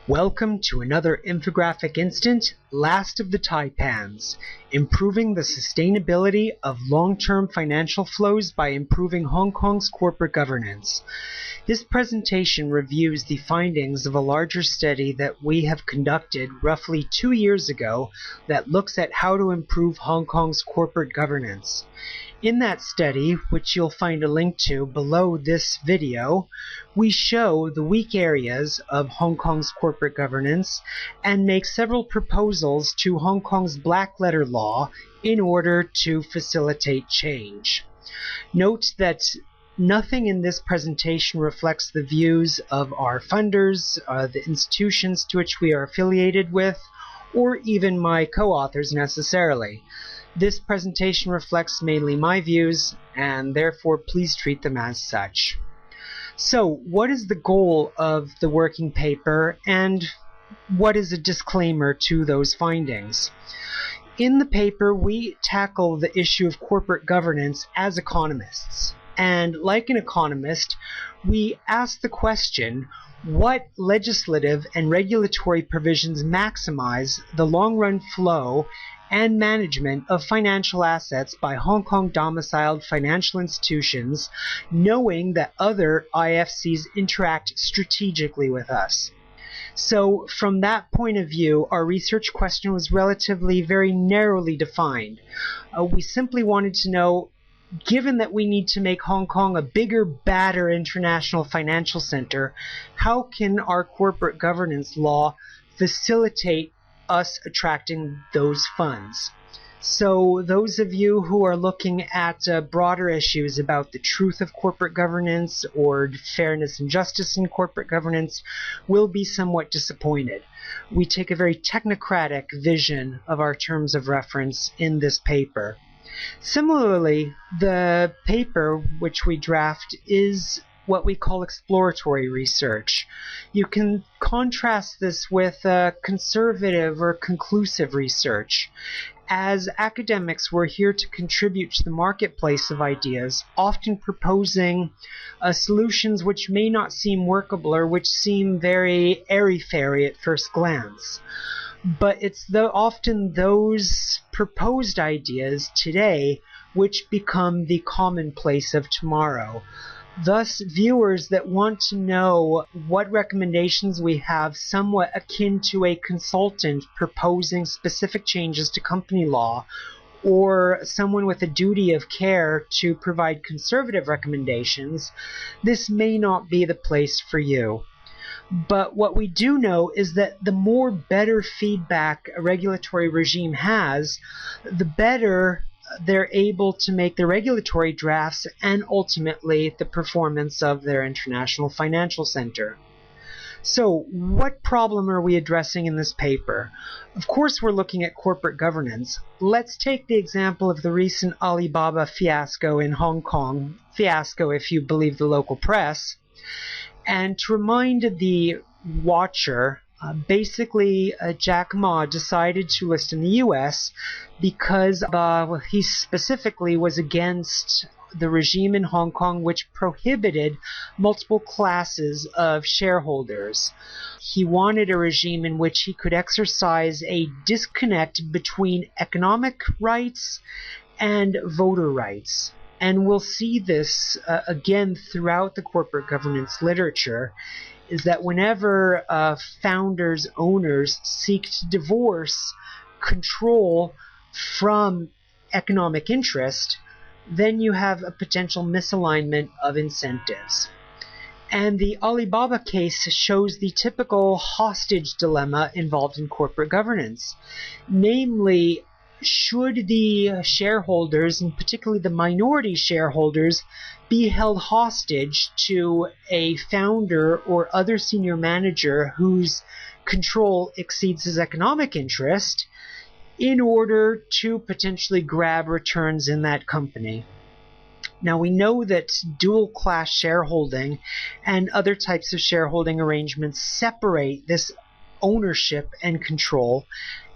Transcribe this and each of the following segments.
Welcome to another infographic instant, Last of the Taipans, improving the sustainability of long-term financial flows by improving Hong Kong's corporate governance. This presentation reviews the findings of a larger study that we have conducted roughly 2 years ago that looks at how to improve Hong Kong's corporate governance. In that study, which you'll find a link to below this video, we show the weak areas of Hong Kong's corporate governance and make several proposals to Hong Kong's black letter law in order to facilitate change. Note that nothing in this presentation reflects the views of our funders, the institutions to which we are affiliated with, or even my co-authors necessarily. This presentation reflects mainly my views, and therefore please treat them as such. So, what is the goal of the working paper, and what is a disclaimer to those findings? In the paper, we tackle the issue of corporate governance as economists. And like an economist, we ask the question, what legislative and regulatory provisions maximize the long-run flow and management of financial assets by Hong Kong domiciled financial institutions, knowing that other IFCs interact strategically with us. So from that point of view, our research question was relatively very narrowly defined. We simply wanted to know, given that we need to make Hong Kong a bigger, badder international financial center, how can our corporate governance law facilitate us attracting those funds? So those of you who are looking at broader issues about the truth of corporate governance or fairness and justice in corporate governance will be somewhat disappointed. We take a very technocratic vision of our terms of reference in this paper. Similarly, the paper which we draft is what we call exploratory research. You can contrast this with conservative or conclusive research. As academics, we're here to contribute to the marketplace of ideas, often proposing solutions which may not seem workable or which seem very airy-fairy at first glance. But it's often those proposed ideas today which become the commonplace of tomorrow. Thus, viewers that want to know what recommendations we have, somewhat akin to a consultant proposing specific changes to company law, or someone with a duty of care to provide conservative recommendations, this may not be the place for you. But what we do know is that the more better feedback a regulatory regime has, the better they're able to make the regulatory drafts and ultimately the performance of their international financial center. So, what problem are we addressing in this paper? Of course, we're looking at corporate governance. Let's take the example of the recent Alibaba fiasco in Hong Kong, fiasco if you believe the local press. And to remind the watcher, basically Jack Ma decided to list in the US because he specifically was against the regime in Hong Kong which prohibited multiple classes of shareholders. He wanted a regime in which he could exercise a disconnect between economic rights and voter rights. And we'll see this again throughout the corporate governance literature, is that whenever founders, owners seek to divorce control from economic interest, then you have a potential misalignment of incentives. And the Alibaba case shows the typical hostage dilemma involved in corporate governance. Namely, should the shareholders, and particularly the minority shareholders, be held hostage to a founder or other senior manager whose control exceeds his economic interest in order to potentially grab returns in that company? Now, we know that dual-class shareholding and other types of shareholding arrangements separate this ownership and control,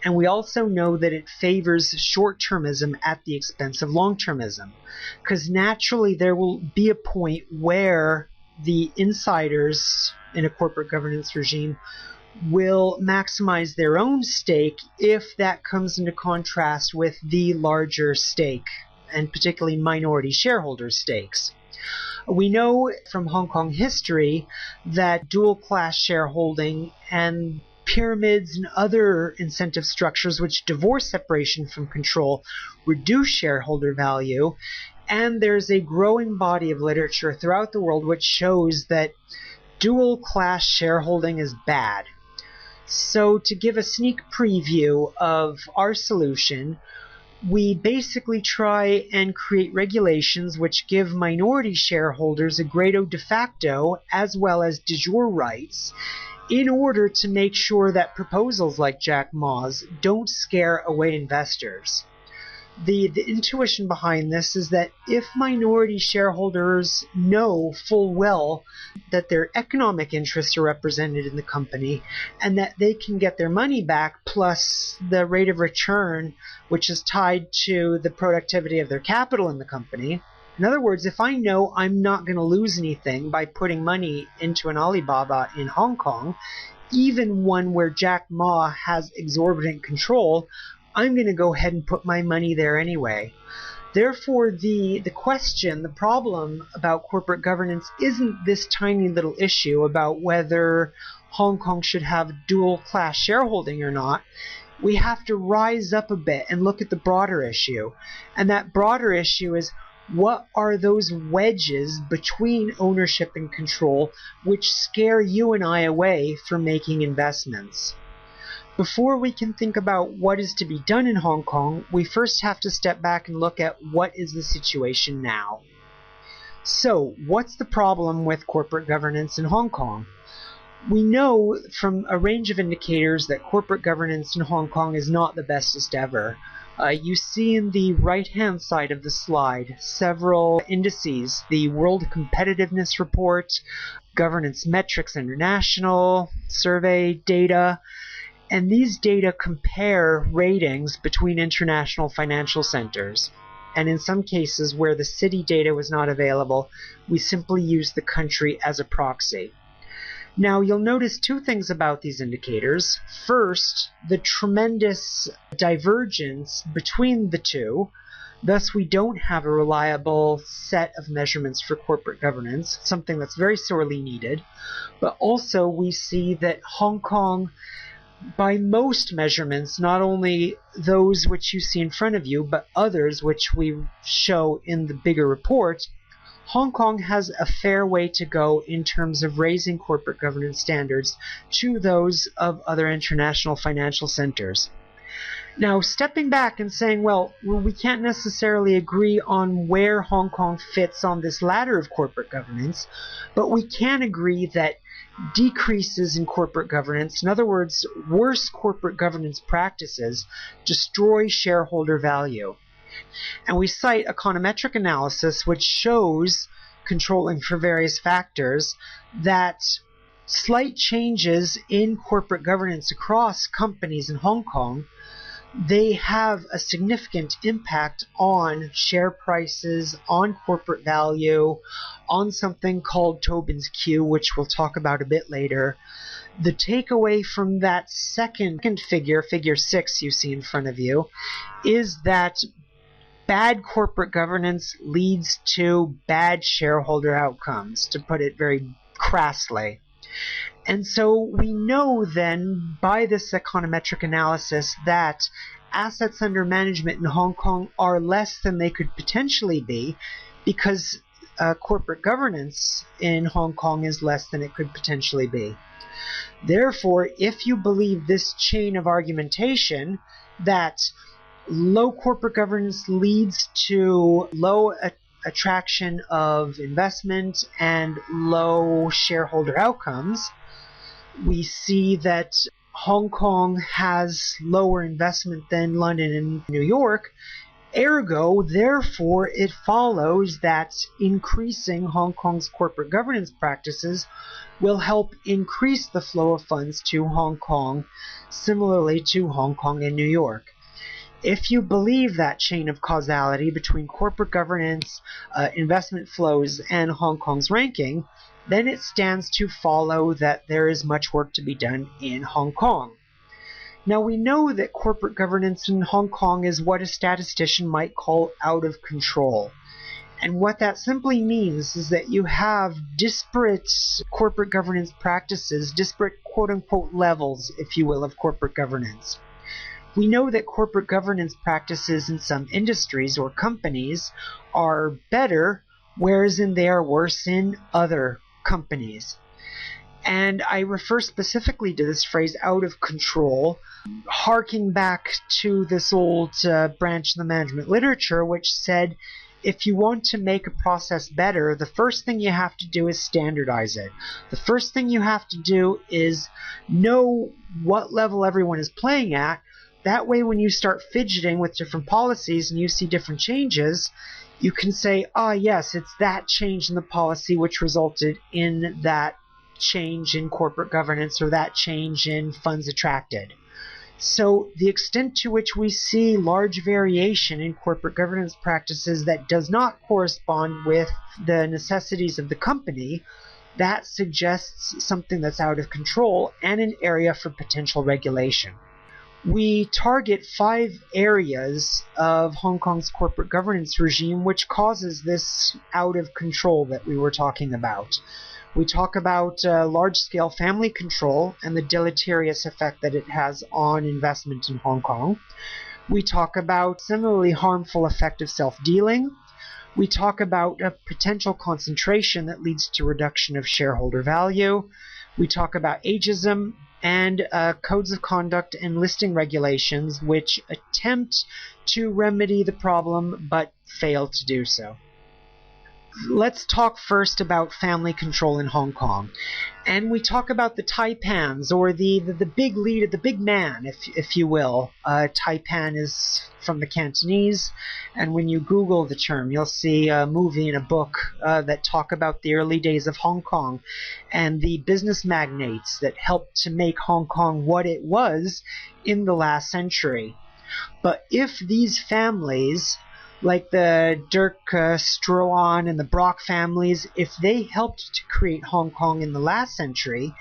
and we also know that it favors short-termism at the expense of long-termism, because naturally there will be a point where the insiders in a corporate governance regime will maximize their own stake if that comes into contrast with the larger stake, and particularly minority shareholder stakes. We know from Hong Kong history that dual-class shareholding and pyramids and other incentive structures which divorce separation from control reduce shareholder value, and there's a growing body of literature throughout the world which shows that dual-class shareholding is bad. So to give a sneak preview of our solution, we basically try and create regulations which give minority shareholders a grado de facto as well as de jure rights in order to make sure that proposals like Jack Ma's don't scare away investors. The intuition behind this is that if minority shareholders know full well that their economic interests are represented in the company and that they can get their money back plus the rate of return which is tied to the productivity of their capital in the company. In other words, if I know I'm not going to lose anything by putting money into an Alibaba in Hong Kong, even one where Jack Ma has exorbitant control, I'm going to go ahead and put my money there anyway. Therefore, the question, the problem about corporate governance isn't this tiny little issue about whether Hong Kong should have dual-class shareholding or not. We have to rise up a bit and look at the broader issue. And that broader issue is, what are those wedges between ownership and control which scare you and I away from making investments? Before we can think about what is to be done in Hong Kong, we first have to step back and look at what is the situation now. So, what's the problem with corporate governance in Hong Kong? We know from a range of indicators that corporate governance in Hong Kong is not the bestest ever. You see in the right-hand side of the slide several indices: the World Competitiveness Report, Governance Metrics International, survey data, and these data compare ratings between international financial centers. And in some cases where the city data was not available, we simply use the country as a proxy. Now, you'll notice two things about these indicators. First, the tremendous divergence between the two. Thus, we don't have a reliable set of measurements for corporate governance, something that's very sorely needed. But also, we see that Hong Kong, by most measurements, not only those which you see in front of you, but others which we show in the bigger report, Hong Kong has a fair way to go in terms of raising corporate governance standards to those of other international financial centers. Now, stepping back and saying, well, we can't necessarily agree on where Hong Kong fits on this ladder of corporate governance, but we can agree that decreases in corporate governance, in other words, worse corporate governance practices, destroy shareholder value. And we cite econometric analysis which shows, controlling for various factors, that slight changes in corporate governance across companies in Hong Kong, they have a significant impact on share prices, on corporate value, on something called Tobin's Q, which we'll talk about a bit later. The takeaway from that second figure, figure 6 you see in front of you, is that bad corporate governance leads to bad shareholder outcomes, to put it very crassly. And so we know then by this econometric analysis that assets under management in Hong Kong are less than they could potentially be because corporate governance in Hong Kong is less than it could potentially be. Therefore, if you believe this chain of argumentation that low corporate governance leads to low attraction of investment and low shareholder outcomes, we see that Hong Kong has lower investment than London and New York. Ergo, therefore, it follows that increasing Hong Kong's corporate governance practices will help increase the flow of funds to Hong Kong, similarly to Hong Kong and New York. If you believe that chain of causality between corporate governance, investment flows, and Hong Kong's ranking, then it stands to follow that there is much work to be done in Hong Kong. Now, we know that corporate governance in Hong Kong is what a statistician might call out of control. And what that simply means is that you have disparate corporate governance practices, disparate quote-unquote levels, if you will, of corporate governance. We know that corporate governance practices in some industries or companies are better, whereas they are worse in other companies. And I refer specifically to this phrase, out of control, harking back to this old branch of the management literature, which said, if you want to make a process better, the first thing you have to do is standardize it. The first thing you have to do is know what level everyone is playing at. That way, when you start fidgeting with different policies and you see different changes, you can say, yes, it's that change in the policy which resulted in that change in corporate governance or that change in funds attracted. So the extent to which we see large variation in corporate governance practices that does not correspond with the necessities of the company, that suggests something that's out of control and an area for potential regulation. We target 5 areas of Hong Kong's corporate governance regime which causes this out of control that we were talking about. We talk about large-scale family control and the deleterious effect that it has on investment in Hong Kong. We talk about similarly harmful effect of self-dealing. We talk about a potential concentration that leads to reduction of shareholder value. We talk about ageism and codes of conduct and listing regulations which attempt to remedy the problem but fail to do so. Let's talk first about family control in Hong Kong. And we talk about the taipans, or the big leader, the big man, if you will. Taipan is from the Cantonese, and when you Google the term, you'll see a movie and a book that talk about the early days of Hong Kong and the business magnates that helped to make Hong Kong what it was in the last century. But if these families, like the Dirk Stroan and the Brock families, if they helped to create Hong Kong in the last century,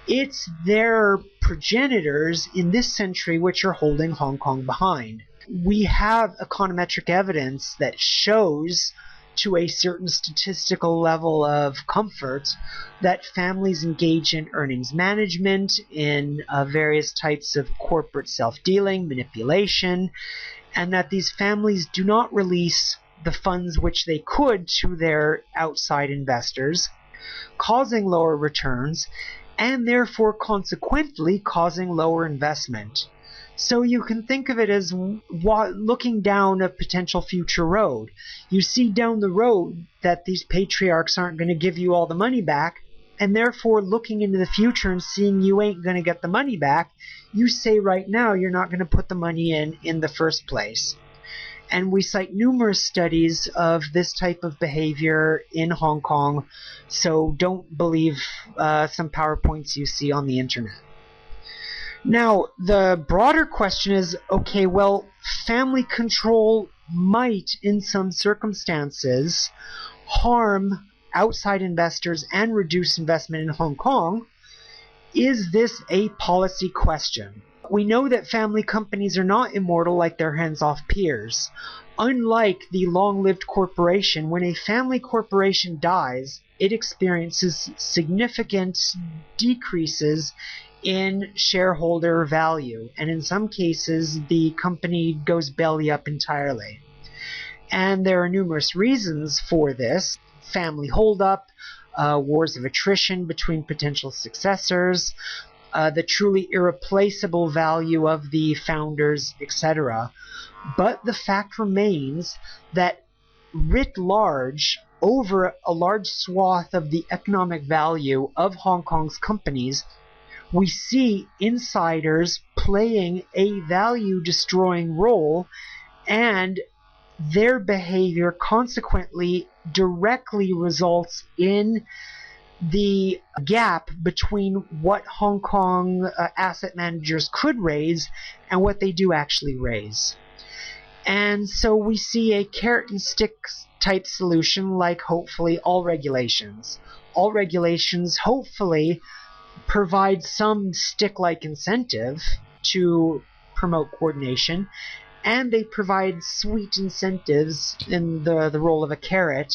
it's their progenitors in this century which are holding Hong Kong behind. We have econometric evidence that shows to a certain statistical level of comfort that families engage in earnings management, in various types of corporate self-dealing, manipulation, and that these families do not release the funds which they could to their outside investors, causing lower returns, and therefore consequently causing lower investment. So you can think of it as looking down a potential future road. You see down the road that these patriarchs aren't going to give you all the money back, and therefore looking into the future and seeing you ain't going to get the money back, you say right now you're not going to put the money in the first place. And we cite numerous studies of this type of behavior in Hong Kong, so don't believe some PowerPoints you see on the internet. Now, the broader question is, okay, well, family control might, in some circumstances, harm outside investors and reduce investment in Hong Kong. Is this a policy question? We know that family companies are not immortal like their hands-off peers. Unlike the long-lived corporation, when a family corporation dies, it experiences significant decreases in shareholder value, and in some cases the company goes belly up entirely. And there are numerous reasons for this: family holdup, wars of attrition between potential successors, the truly irreplaceable value of the founders, etc. But the fact remains that writ large, over a large swath of the economic value of Hong Kong's companies, we see insiders playing a value-destroying role, and their behavior consequently directly results in the gap between what Hong Kong asset managers could raise and what they do actually raise. And so we see a carrot and stick type solution like hopefully all regulations. All regulations hopefully provide some stick-like incentive to promote coordination, and they provide sweet incentives in the role of a carrot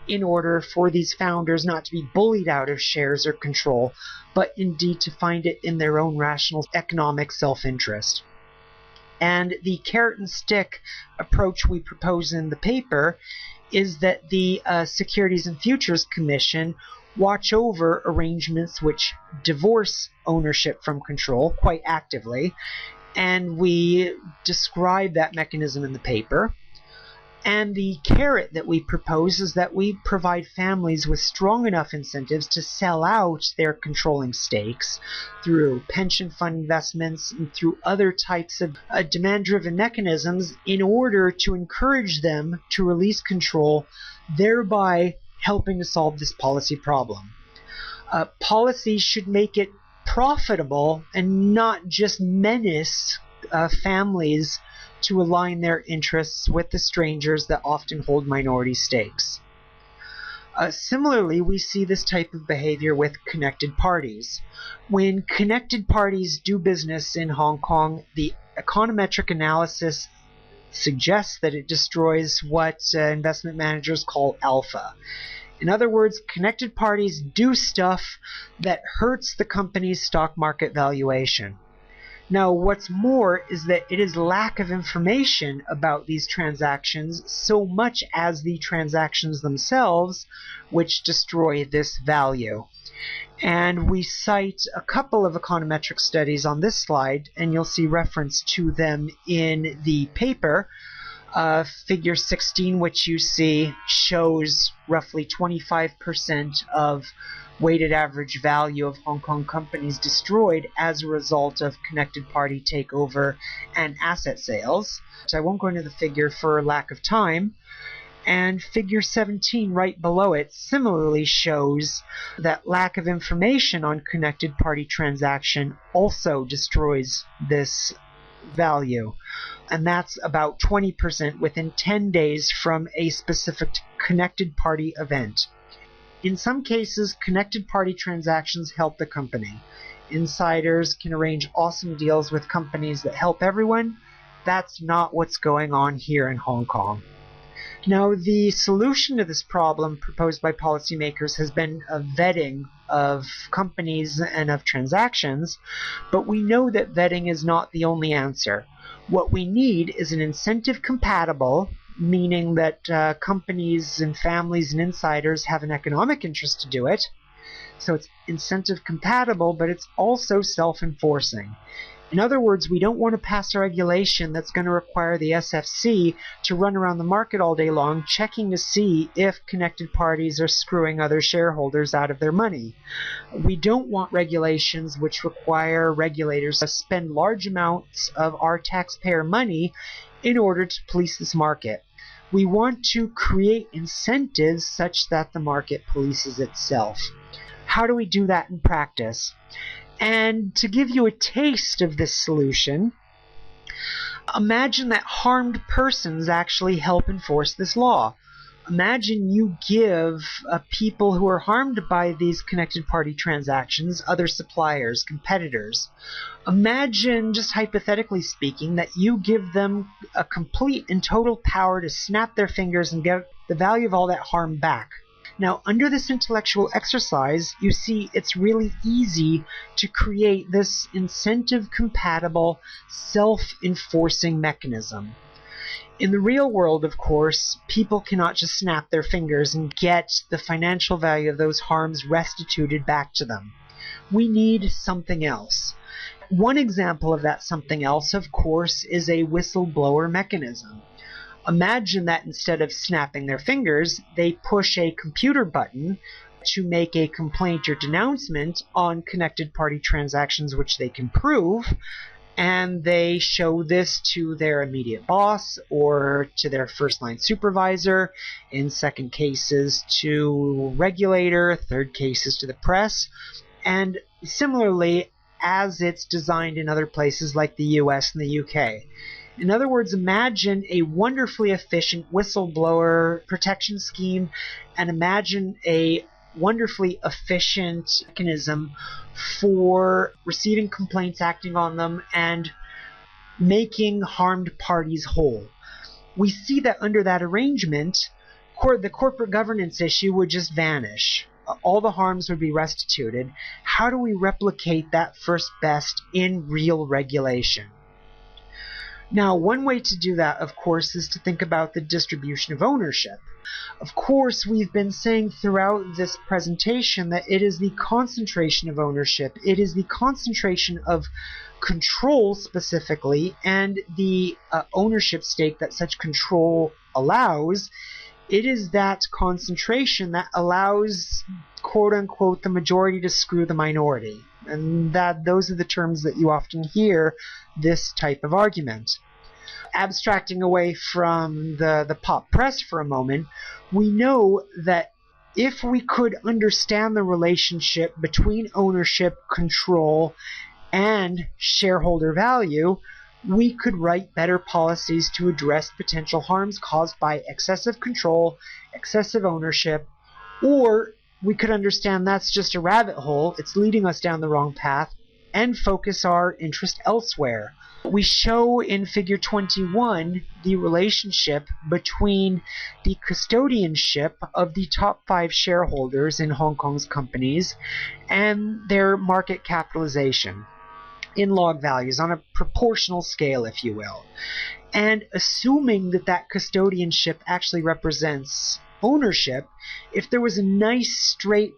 in order for these founders not to be bullied out of shares or control, but indeed to find it in their own rational economic self-interest. And the carrot and stick approach we propose in the paper is that the Securities and Futures Commission watch over arrangements which divorce ownership from control quite actively, and we describe that mechanism in the paper. And the carrot that we propose is that we provide families with strong enough incentives to sell out their controlling stakes through pension fund investments and through other types of demand-driven mechanisms in order to encourage them to release control, thereby helping to solve this policy problem. Policy should make it profitable and not just menace families to align their interests with the strangers that often hold minority stakes. Similarly, we see this type of behavior with connected parties. When connected parties do business in Hong Kong, the econometric analysis suggests that it destroys what investment managers call alpha. In other words, connected parties do stuff that hurts the company's stock market valuation. Now, what's more is that it is lack of information about these transactions so much as the transactions themselves which destroy this value. And we cite a couple of econometric studies on this slide, and you'll see reference to them in the paper. Figure 16, which you see, shows roughly 25% of weighted average value of Hong Kong companies destroyed as a result of connected party takeover and asset sales. So I won't go into the figure for lack of time. And figure 17 right below it similarly shows that lack of information on connected party transaction also destroys this value. And that's about 20% within 10 days from a specific connected party event. In some cases, connected party transactions help the company. Insiders can arrange awesome deals with companies that help everyone. That's not what's going on here in Hong Kong. Now, the solution to this problem proposed by policymakers has been a vetting of companies and of transactions, but we know that vetting is not the only answer. What we need is an incentive compatible, meaning that companies and families and insiders have an economic interest to do it. So it's incentive compatible, but it's also self-enforcing. In other words, we don't want to pass a regulation that's going to require the SFC to run around the market all day long checking to see if connected parties are screwing other shareholders out of their money. We don't want regulations which require regulators to spend large amounts of our taxpayer money in order to police this market. We want to create incentives such that the market polices itself. How do we do that in practice? And to give you a taste of this solution, imagine that harmed persons actually help enforce this law. Imagine you give people who are harmed by these connected party transactions, other suppliers, competitors. Imagine, just hypothetically speaking, that you give them a complete and total power to snap their fingers and get the value of all that harm back. Now, under this intellectual exercise, you see it's really easy to create this incentive-compatible, self-enforcing mechanism. In the real world, of course, people cannot just snap their fingers and get the financial value of those harms restituted back to them. We need something else. One example of that something else, of course, is a whistleblower mechanism. Imagine that instead of snapping their fingers, they push a computer button to make a complaint or denouncement on connected party transactions which they can prove, and they show this to their immediate boss or to their first-line supervisor, in second cases to regulator, third cases to the press, and similarly as it's designed in other places like the US and the UK. In other words, imagine a wonderfully efficient whistleblower protection scheme, and imagine a wonderfully efficient mechanism for receiving complaints, acting on them, and making harmed parties whole. We see that under that arrangement, the corporate governance issue would just vanish. All the harms would be restituted. How do we replicate that first best in real regulation? Now, one way to do that, of course, is to think about the distribution of ownership. Of course, we've been saying throughout this presentation that it is the concentration of ownership, it is the concentration of control specifically, and the ownership stake that such control allows. It is that concentration that allows, quote-unquote, the majority to screw the minority. And those are the terms that you often hear this type of argument. Abstracting away from the pop press for a moment, we know that if we could understand the relationship between ownership, control, and shareholder value, we could write better policies to address potential harms caused by excessive control, excessive ownership, or we could understand that's just a rabbit hole, it's leading us down the wrong path, and focus our interest elsewhere. We show in Figure 21 the relationship between the custodianship of the top 5 shareholders in Hong Kong's companies and their market capitalization in log values on a proportional scale, if you will. And assuming that that custodianship actually represents ownership, if there was a nice straight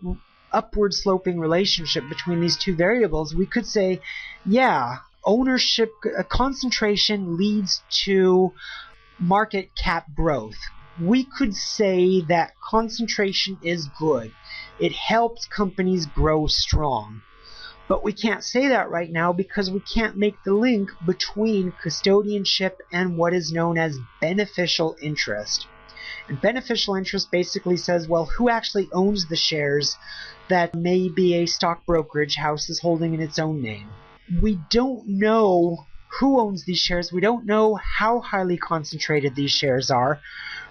upward sloping relationship between these two variables, we could say, yeah, ownership concentration leads to market cap growth. We could say that concentration is good. It helps companies grow strong. But we can't say that right now because we can't make the link between custodianship and what is known as beneficial interest. And beneficial interest basically says, well, who actually owns the shares that maybe a stock brokerage house is holding in its own name? We don't know who owns these shares. We don't know how highly concentrated these shares are.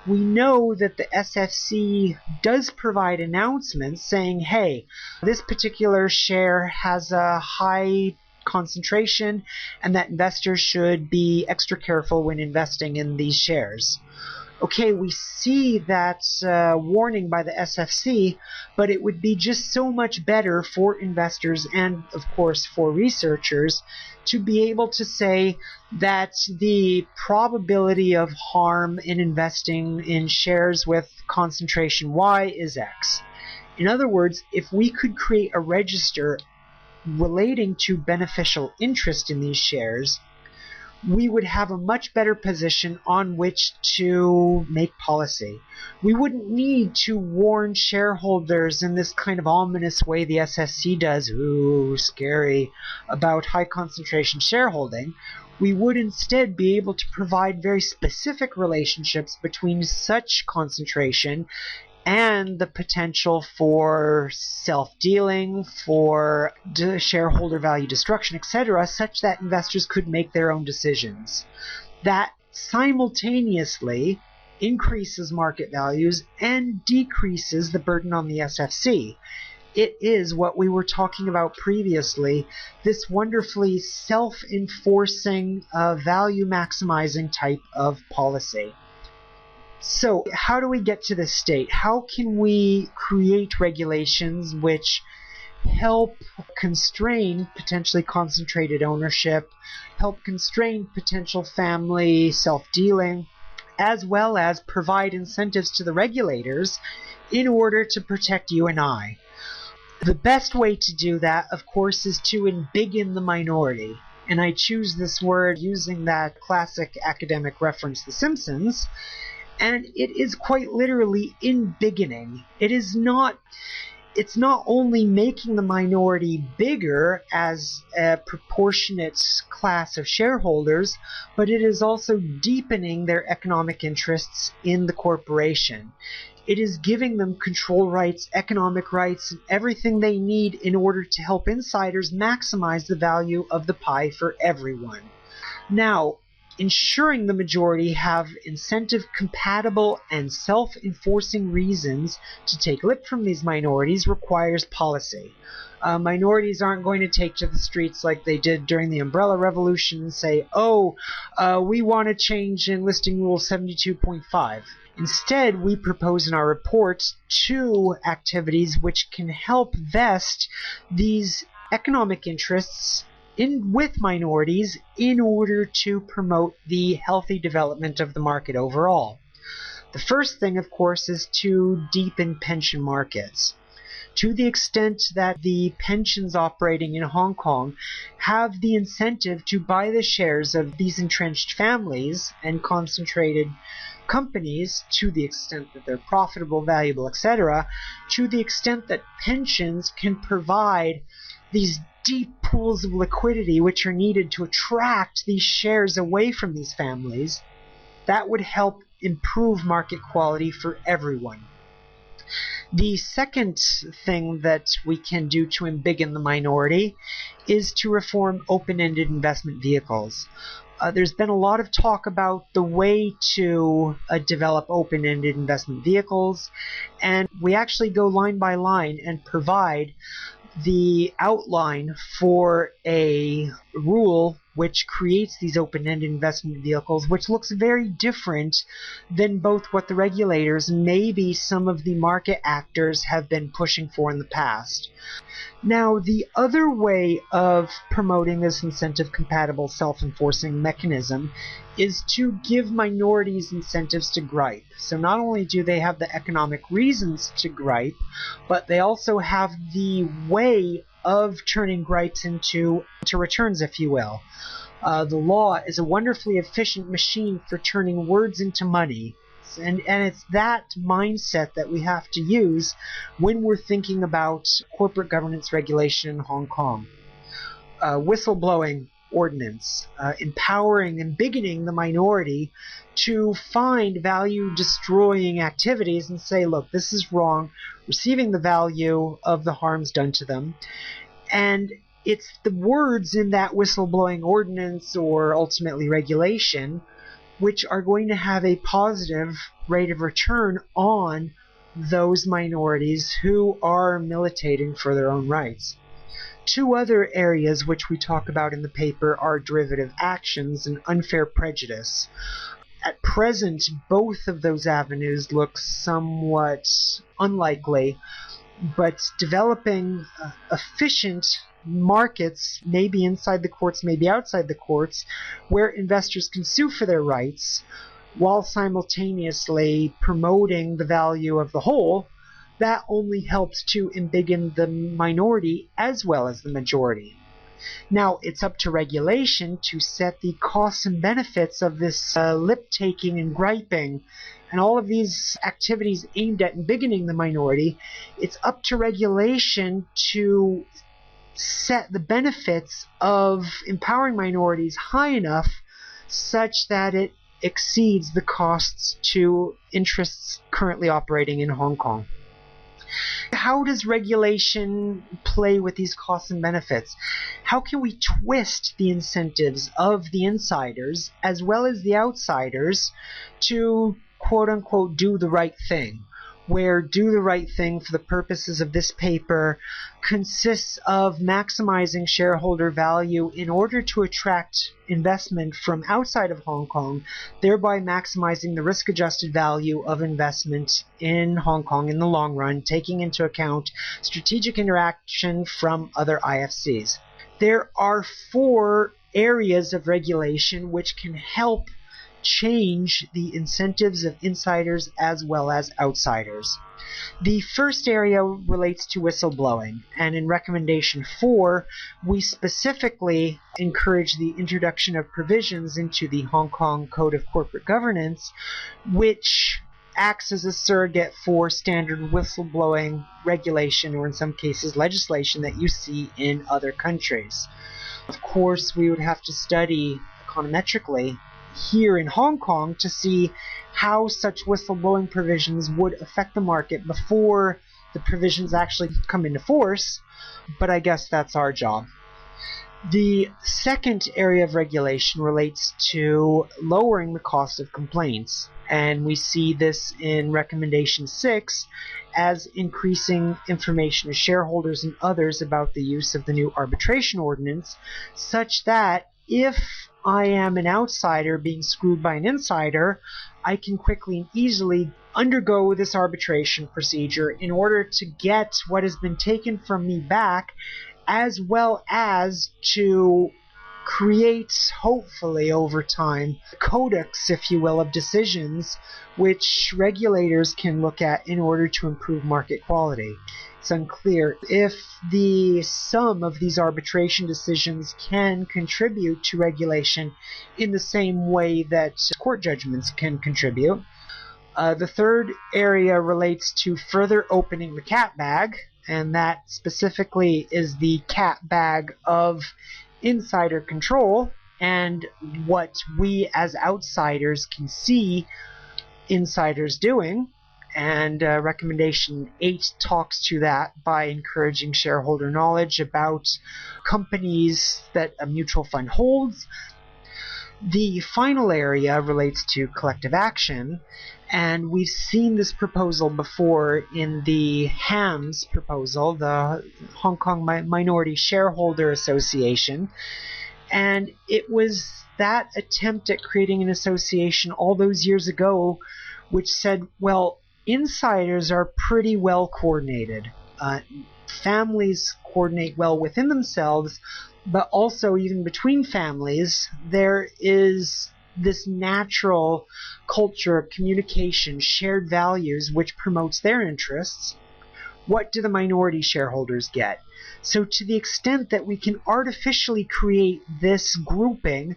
We know that the SFC does provide announcements saying, hey, this particular share has a high concentration and that investors should be extra careful when investing in these shares. Okay, we see that warning by the SFC, but it would be just so much better for investors and, of course, for researchers to be able to say that the probability of harm in investing in shares with concentration Y is X. In other words, if we could create a register relating to beneficial interest in these shares, we would have a much better position on which to make policy. We wouldn't need to warn shareholders in this kind of ominous way the SSC does, ooh, scary, about high concentration shareholding. We would instead be able to provide very specific relationships between such concentration and the potential for self-dealing, for shareholder value destruction, etc., such that investors could make their own decisions. That simultaneously increases market values and decreases the burden on the SFC. It is what we were talking about previously, this wonderfully self-enforcing, value-maximizing type of policy. So how do we get to this state? How can we create regulations which help constrain potentially concentrated ownership, help constrain potential family self-dealing, as well as provide incentives to the regulators in order to protect you and I? The best way to do that, of course, is to embiggen the minority. And I choose this word using that classic academic reference, The Simpsons. And it is quite literally embiggening. It's not only making the minority bigger as a proportionate class of shareholders, but it is also deepening their economic interests in the corporation. It is giving them control rights, economic rights, and everything they need in order to help insiders maximize the value of the pie for everyone. Now, ensuring the majority have incentive-compatible and self-enforcing reasons to take lip from these minorities requires policy. Minorities aren't going to take to the streets like they did during the Umbrella Revolution and say, we want to change Enlisting Rule 72.5. Instead, we propose in our report 2 activities which can help vest these economic interests with minorities in order to promote the healthy development of the market overall. The first thing, of course, is to deepen pension markets. To the extent that the pensions operating in Hong Kong have the incentive to buy the shares of these entrenched families and concentrated companies, to the extent that they're profitable, valuable, etc., to the extent that pensions can provide these deep pools of liquidity which are needed to attract these shares away from these families, that would help improve market quality for everyone. The second thing that we can do to embiggen the minority is to reform open-ended investment vehicles. There's been a lot of talk about the way to develop open-ended investment vehicles, and we actually go line by line and provide the outline for a rule which creates these open-ended investment vehicles, which looks very different than both what the regulators and maybe some of the market actors have been pushing for in the past. Now, the other way of promoting this incentive-compatible self-enforcing mechanism is to give minorities incentives to gripe. So not only do they have the economic reasons to gripe, but they also have the way of turning gripes into returns, if you will. The law is a wonderfully efficient machine for turning words into money. And it's that mindset that we have to use when we're thinking about corporate governance regulation in Hong Kong. Whistleblowing ordinance, empowering and bigotting the minority to find value-destroying activities and say, look, this is wrong, receiving the value of the harms done to them. And it's the words in that whistleblowing ordinance or ultimately regulation which are going to have a positive rate of return on those minorities who are militating for their own rights. 2 other areas which we talk about in the paper are derivative actions and unfair prejudice. At present, both of those avenues look somewhat unlikely, but developing efficient markets, maybe inside the courts, maybe outside the courts, where investors can sue for their rights while simultaneously promoting the value of the whole, that only helps to embiggen the minority as well as the majority. Now, it's up to regulation to set the costs and benefits of this lip-taking and griping and all of these activities aimed at embiggening the minority. It's up to regulation to set the benefits of empowering minorities high enough such that it exceeds the costs to interests currently operating in Hong Kong. How does regulation play with these costs and benefits? How can we twist the incentives of the insiders as well as the outsiders to quote-unquote do the right thing? Where do the right thing for the purposes of this paper consists of maximizing shareholder value in order to attract investment from outside of Hong Kong, thereby maximizing the risk-adjusted value of investment in Hong Kong in the long run, taking into account strategic interaction from other IFCs. There are 4 areas of regulation which can help change the incentives of insiders as well as outsiders. The first area relates to whistleblowing, and in recommendation 4, we specifically encourage the introduction of provisions into the Hong Kong Code of Corporate Governance, which acts as a surrogate for standard whistleblowing regulation, or in some cases legislation, that you see in other countries. Of course, we would have to study econometrically here in Hong Kong to see how such whistleblowing provisions would affect the market before the provisions actually come into force, but I guess that's our job. The second area of regulation relates to lowering the cost of complaints, and we see this in Recommendation 6 as increasing information to shareholders and others about the use of the new arbitration ordinance, such that if I am an outsider being screwed by an insider, I can quickly and easily undergo this arbitration procedure in order to get what has been taken from me back, as well as to create, hopefully over time, a codex, if you will, of decisions which regulators can look at in order to improve market quality. It's unclear if the sum of these arbitration decisions can contribute to regulation in the same way that court judgments can contribute. The third area relates to further opening the cat bag, and that specifically is the cat bag of insider control and what we as outsiders can see insiders doing. And Recommendation 8 talks to that by encouraging shareholder knowledge about companies that a mutual fund holds. The final area relates to collective action, and we've seen this proposal before in the HAMS proposal, the Hong Kong Minority Shareholder Association, and it was that attempt at creating an association all those years ago which said, well, insiders are pretty well coordinated. Families coordinate well within themselves, but also even between families, there is this natural culture of communication, shared values, which promotes their interests. What do the minority shareholders get? So to the extent that we can artificially create this grouping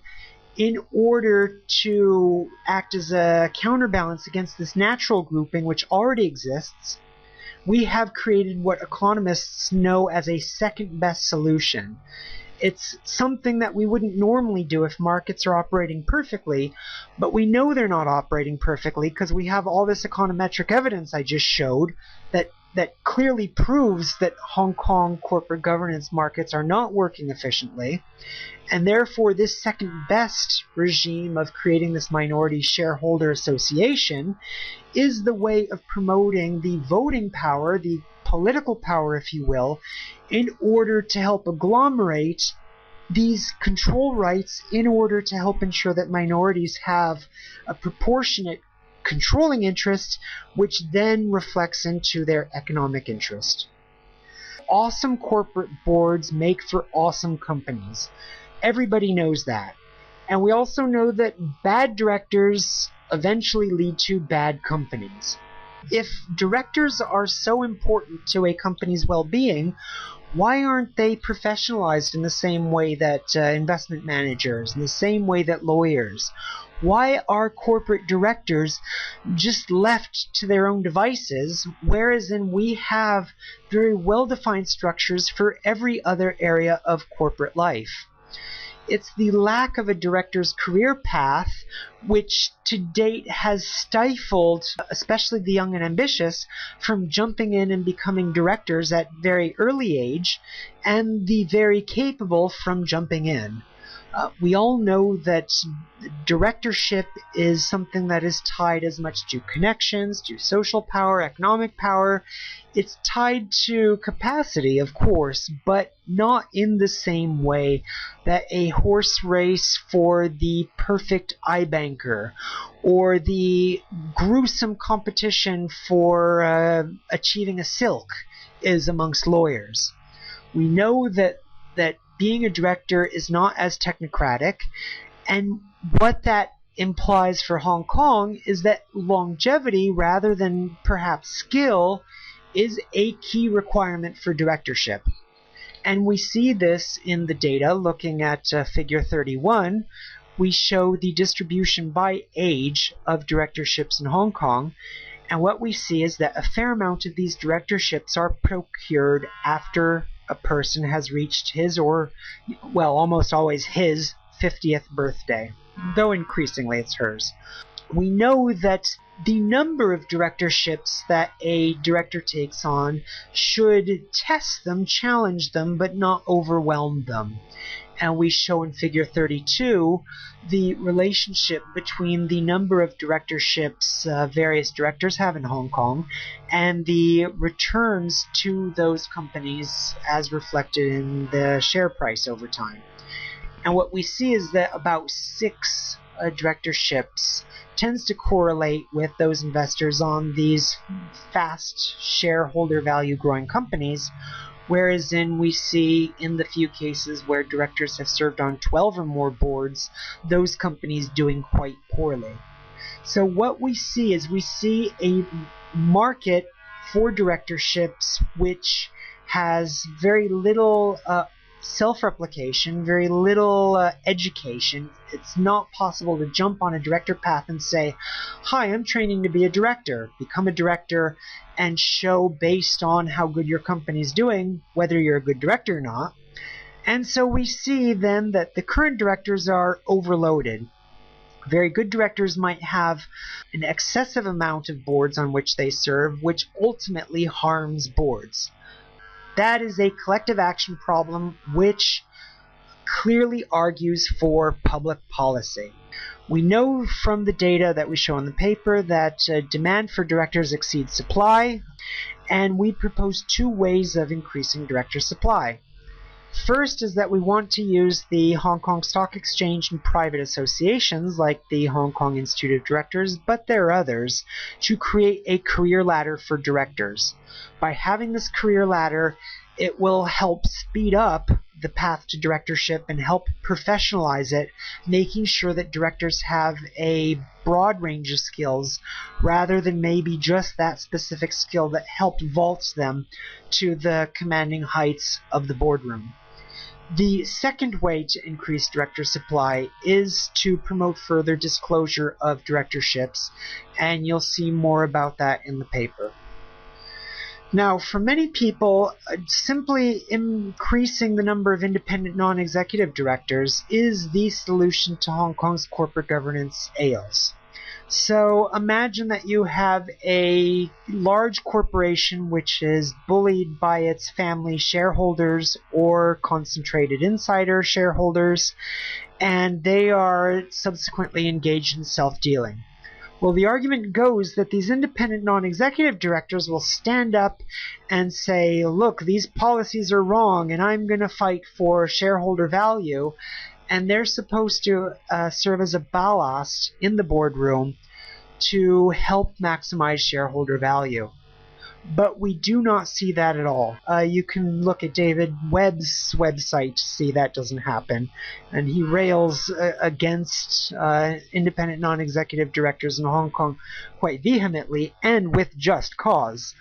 in order to act as a counterbalance against this natural grouping which already exists, we have created what economists know as a second best solution. It's something that we wouldn't normally do if markets are operating perfectly, but we know they're not operating perfectly because we have all this econometric evidence I just showed that clearly proves that Hong Kong corporate governance markets are not working efficiently, and therefore this second best regime of creating this minority shareholder association is the way of promoting the voting power, the political power, if you will, in order to help agglomerate these control rights in order to help ensure that minorities have a proportionate controlling interest, which then reflects into their economic interest. Awesome corporate boards make for awesome companies. Everybody knows that. And we also know that bad directors eventually lead to bad companies. If directors are so important to a company's well-being, why aren't they professionalized in the same way that investment managers, in the same way that lawyers? Why are corporate directors just left to their own devices, whereas we have very well-defined structures for every other area of corporate life? It's the lack of a director's career path which to date has stifled, especially the young and ambitious, from jumping in and becoming directors at very early age, and the very capable from jumping in. We all know that directorship is something that is tied as much to connections, to social power, economic power. It's tied to capacity, of course, but not in the same way that a horse race for the perfect iBanker or the gruesome competition for achieving a silk is amongst lawyers. We know that being a director is not as technocratic, and what that implies for Hong Kong is that longevity rather than perhaps skill is a key requirement for directorship. And we see this in the data. Looking at figure 31, we show the distribution by age of directorships in Hong Kong, and what we see is that a fair amount of these directorships are procured after a person has reached his or, well, almost always his 50th birthday, though increasingly it's hers. We know that the number of directorships that a director takes on should test them, challenge them, but not overwhelm them. And we show in figure 32 the relationship between the number of directorships various directors have in Hong Kong and the returns to those companies as reflected in the share price over time. And what we see is that about 6 directorships tends to correlate with those investors on these fast shareholder value growing companies, whereas we see in the few cases where directors have served on 12 or more boards, those companies doing quite poorly. So what we see is a market for directorships which has very little self-replication, very little education. It's not possible to jump on a director path and say, hi, I'm training to be a director, become a director, and show based on how good your company's doing whether you're a good director or not. And so we see then that the current directors are overloaded. Very good directors might have an excessive amount of boards on which they serve, which ultimately harms boards. That is a collective action problem which clearly argues for public policy. We know from the data that we show in the paper that demand for directors exceeds supply, and we propose 2 ways of increasing director supply. First is that we want to use the Hong Kong Stock Exchange and private associations like the Hong Kong Institute of Directors, but there are others, to create a career ladder for directors. By having this career ladder, it will help speed up the path to directorship and help professionalize it, making sure that directors have a broad range of skills rather than maybe just that specific skill that helped vault them to the commanding heights of the boardroom. The second way to increase director supply is to promote further disclosure of directorships, and you'll see more about that in the paper. Now, for many people, simply increasing the number of independent non-executive directors is the solution to Hong Kong's corporate governance ails. So imagine that you have a large corporation which is bullied by its family shareholders or concentrated insider shareholders, and they are subsequently engaged in self-dealing. Well, the argument goes that these independent non-executive directors will stand up and say, look, these policies are wrong and I'm going to fight for shareholder value, and they're supposed to serve as a ballast in the boardroom to help maximize shareholder value. But we do not see that at all. You can look at David Webb's website to see that doesn't happen. And he rails against independent non-executive directors in Hong Kong quite vehemently and with just cause.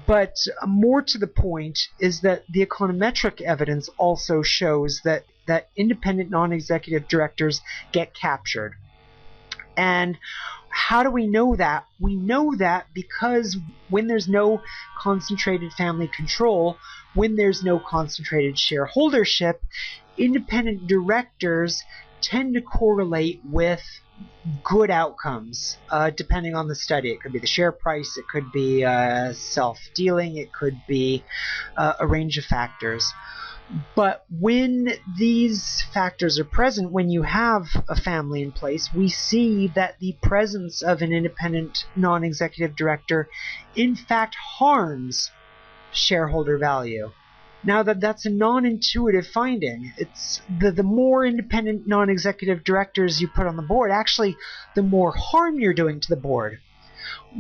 But more to the point is that the econometric evidence also shows that independent non-executive directors get captured. And how do we know that? We know that because when there's no concentrated family control, when there's no concentrated shareholdership, independent directors tend to correlate with good outcomes, depending on the study. It could be the share price, it could be self-dealing, it could be a range of factors. But when these factors are present, when you have a family in place, we see that the presence of an independent non-executive director in fact harms shareholder value. Now that's a non-intuitive finding. It's the more independent non-executive directors you put on the board, actually the more harm you're doing to the board.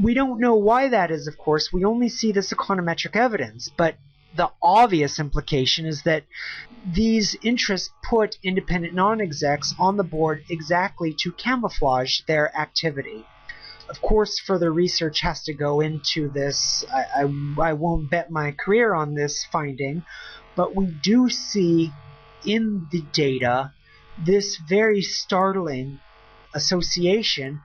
We don't know why that is, of course. We only see this econometric evidence, but the obvious implication is that these interests put independent non-execs on the board exactly to camouflage their activity. Of course, further research has to go into this. I won't bet my career on this finding, but we do see in the data this very startling association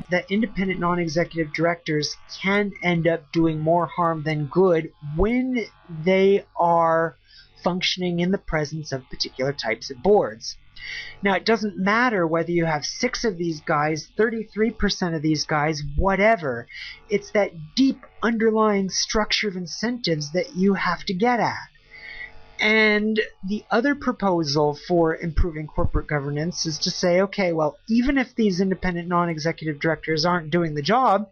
that independent non-executive directors can end up doing more harm than good when they are functioning in the presence of particular types of boards. Now, it doesn't matter whether you have 6 of these guys, 33% of these guys, whatever. It's that deep underlying structure of incentives that you have to get at. And the other proposal for improving corporate governance is to say, okay, well, even if these independent non-executive directors aren't doing the job,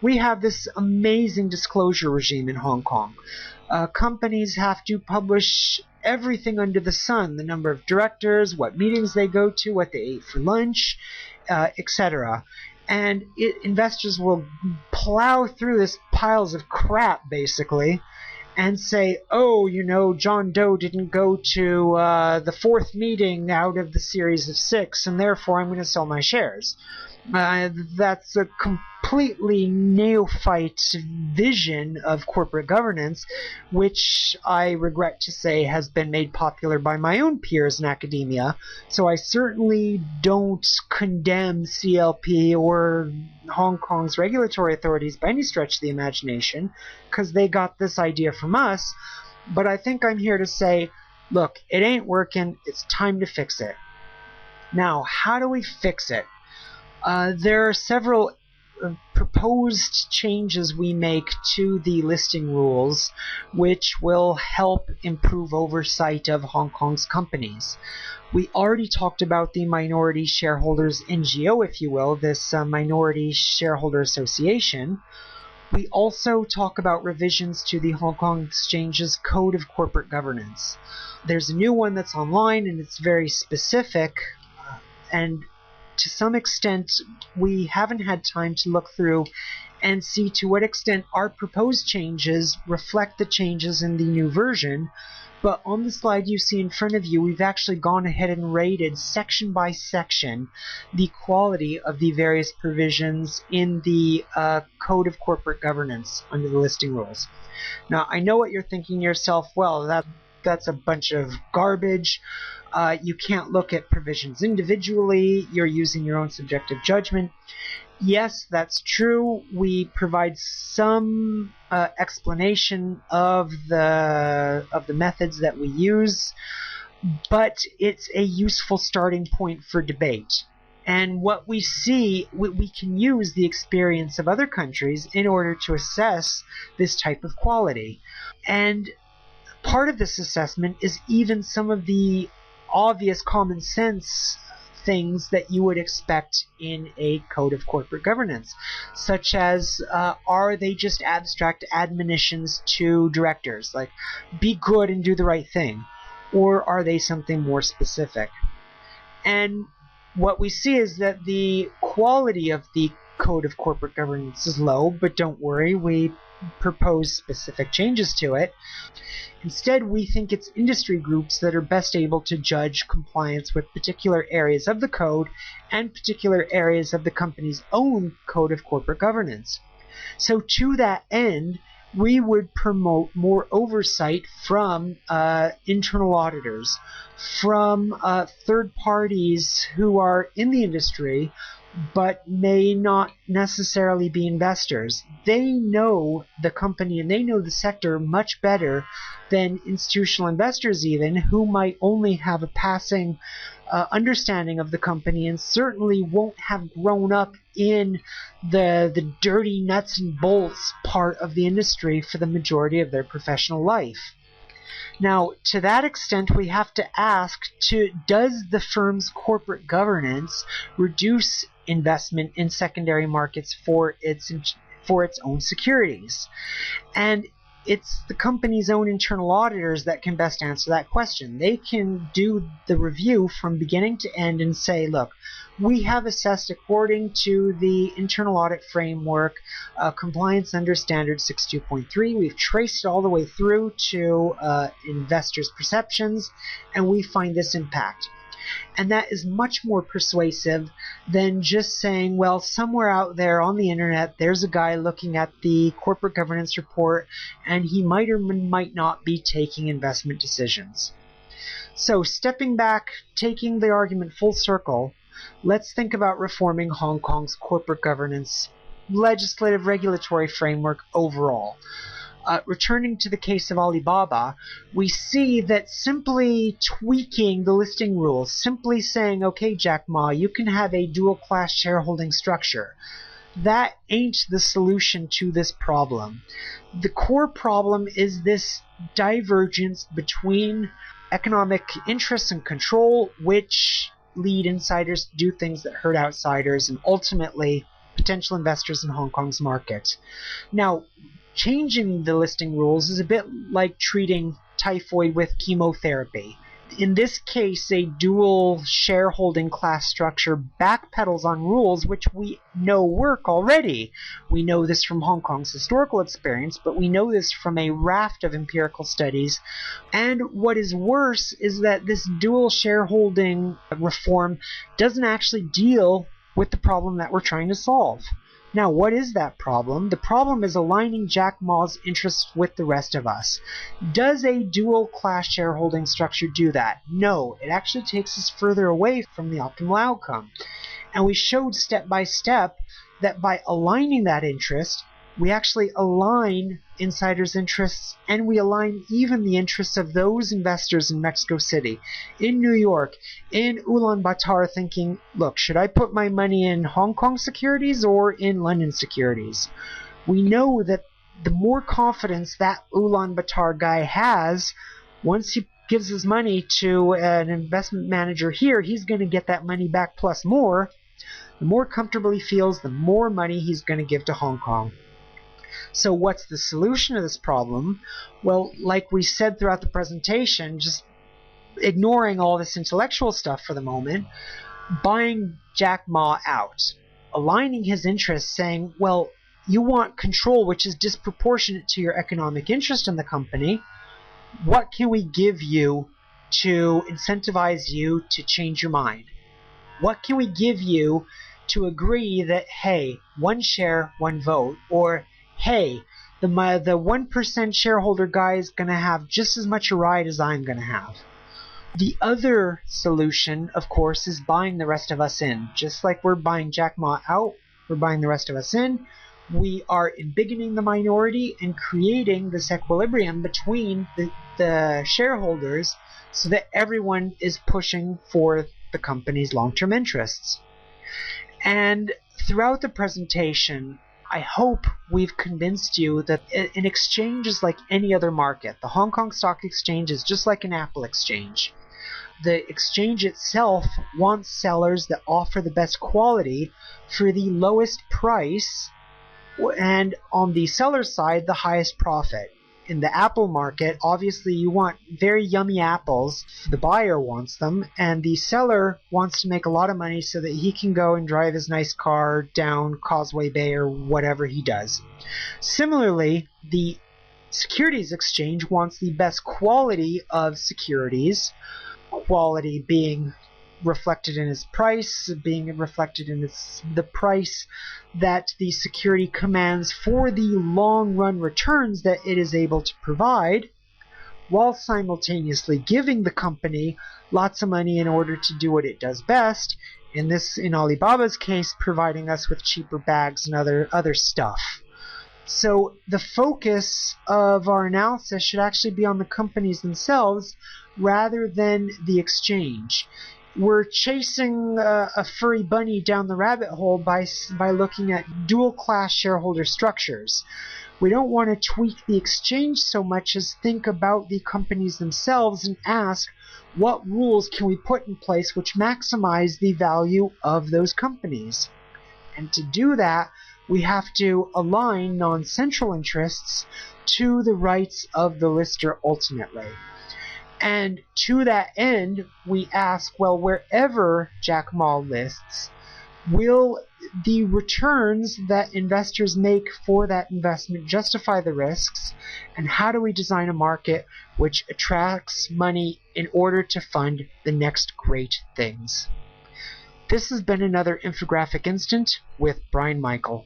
we have this amazing disclosure regime in Hong Kong. Companies have to publish everything under the sun, the number of directors, what meetings they go to, what they ate for lunch, etc. And investors will plow through this piles of crap, basically, and say, oh, John Doe didn't go to the fourth meeting out of the series of 6, and therefore I'm going to sell my shares. That's a completely neophyte vision of corporate governance, which I regret to say has been made popular by my own peers in academia. So I certainly don't condemn CLP or Hong Kong's regulatory authorities by any stretch of the imagination, because they got this idea from us. But I think I'm here to say, look, it ain't working. It's time to fix it. Now, how do we fix it? There are several proposed changes we make to the listing rules which will help improve oversight of Hong Kong's companies. We already talked about the Minority Shareholders NGO, if you will, this Minority Shareholder Association. We also talk about revisions to the Hong Kong Exchange's Code of Corporate Governance. There's a new one that's online and it's very specific, and to some extent, we haven't had time to look through and see to what extent our proposed changes reflect the changes in the new version. But on the slide you see in front of you, we've actually gone ahead and rated section by section the quality of the various provisions in the Code of Corporate Governance under the listing rules. Now, I know what you're thinking to yourself, well, that's a bunch of garbage. You can't look at provisions individually. You're using your own subjective judgment. Yes, that's true. We provide some explanation of the methods that we use, but it's a useful starting point for debate. And what we see, we can use the experience of other countries in order to assess this type of quality. And part of this assessment is even some of the obvious common sense things that you would expect in a code of corporate governance, such as are they just abstract admonitions to directors, like be good and do the right thing, or are they something more specific? And what we see is that the quality of the code of corporate governance is low, but don't worry, we propose specific changes to it. Instead, we think it's industry groups that are best able to judge compliance with particular areas of the code and particular areas of the company's own code of corporate governance. So to that end, we would promote more oversight from internal auditors, from third parties who are in the industry but may not necessarily be investors. They know the company and they know the sector much better than institutional investors even, who might only have a passing understanding of the company and certainly won't have grown up in the dirty nuts and bolts part of the industry for the majority of their professional life. Now, to that extent, we have to ask, does the firm's corporate governance reduce investment in secondary markets for its own securities? And it's the company's own internal auditors that can best answer that question. They can do the review from beginning to end and say, look, we have assessed according to the internal audit framework compliance under standard 62.3. We've traced it all the way through to investors' perceptions, and we find this impact. And that is much more persuasive than just saying, well, somewhere out there on the internet, there's a guy looking at the corporate governance report, and he might or might not be taking investment decisions. So stepping back, taking the argument full circle, let's think about reforming Hong Kong's corporate governance legislative regulatory framework overall. Returning to the case of Alibaba, we see that simply tweaking the listing rules, simply saying, okay, Jack Ma, you can have a dual-class shareholding structure, that ain't the solution to this problem. The core problem is this divergence between economic interests and control, which lead insiders to do things that hurt outsiders and ultimately potential investors in Hong Kong's market. Now, changing the listing rules is a bit like treating typhoid with chemotherapy. In this case, a dual shareholding class structure backpedals on rules which we know work already. We know this from Hong Kong's historical experience, but we know this from a raft of empirical studies. And what is worse is that this dual shareholding reform doesn't actually deal with the problem that we're trying to solve. Now, what is that problem? The problem is aligning Jack Ma's interests with the rest of us. Does a dual-class shareholding structure do that? No, it actually takes us further away from the optimal outcome. And we showed step by step that by aligning that interest, we actually align insiders' interests, and we align even the interests of those investors in Mexico City, in New York, in Ulaanbaatar, thinking, look, should I put my money in Hong Kong securities or in London securities? We know that the more confidence that Ulaanbaatar guy has, once he gives his money to an investment manager here, he's going to get that money back plus more. The more comfortable he feels, the more money he's going to give to Hong Kong. So what's the solution to this problem? Well, like we said throughout the presentation, just ignoring all this intellectual stuff for the moment, buying Jack Ma out, aligning his interests, saying, well, you want control which is disproportionate to your economic interest in the company. What can we give you to incentivize you to change your mind? What can we give you to agree that, hey, one share, one vote, or hey, the 1% shareholder guy is going to have just as much a ride as I'm going to have. The other solution, of course, is buying the rest of us in. Just like we're buying Jack Ma out, we're buying the rest of us in. We are embiggening the minority and creating this equilibrium between the shareholders so that everyone is pushing for the company's long-term interests. And throughout the presentation, I hope we've convinced you that an exchange is like any other market. The Hong Kong Stock Exchange is just like an Apple exchange. The exchange itself wants sellers that offer the best quality for the lowest price, and on the seller side, the highest profit. In the Apple market, obviously you want very yummy apples. The buyer wants them, and the seller wants to make a lot of money so that he can go and drive his nice car down Causeway Bay or whatever he does. Similarly, the securities exchange wants the best quality of securities, quality being reflected in its price, being reflected in the price that the security commands for the long-run returns that it is able to provide, while simultaneously giving the company lots of money in order to do what it does best, in Alibaba's case, providing us with cheaper bags and other stuff. So the focus of our analysis should actually be on the companies themselves rather than the exchange. We're chasing a furry bunny down the rabbit hole by looking at dual-class shareholder structures. We don't want to tweak the exchange so much as think about the companies themselves and ask, what rules can we put in place which maximize the value of those companies? And to do that, we have to align non-central interests to the rights of the lister ultimately. And to that end, we ask, well, wherever Jack Ma lists, will the returns that investors make for that investment justify the risks? And how do we design a market which attracts money in order to fund the next great things? This has been another Infographic Instant with Brian Michael.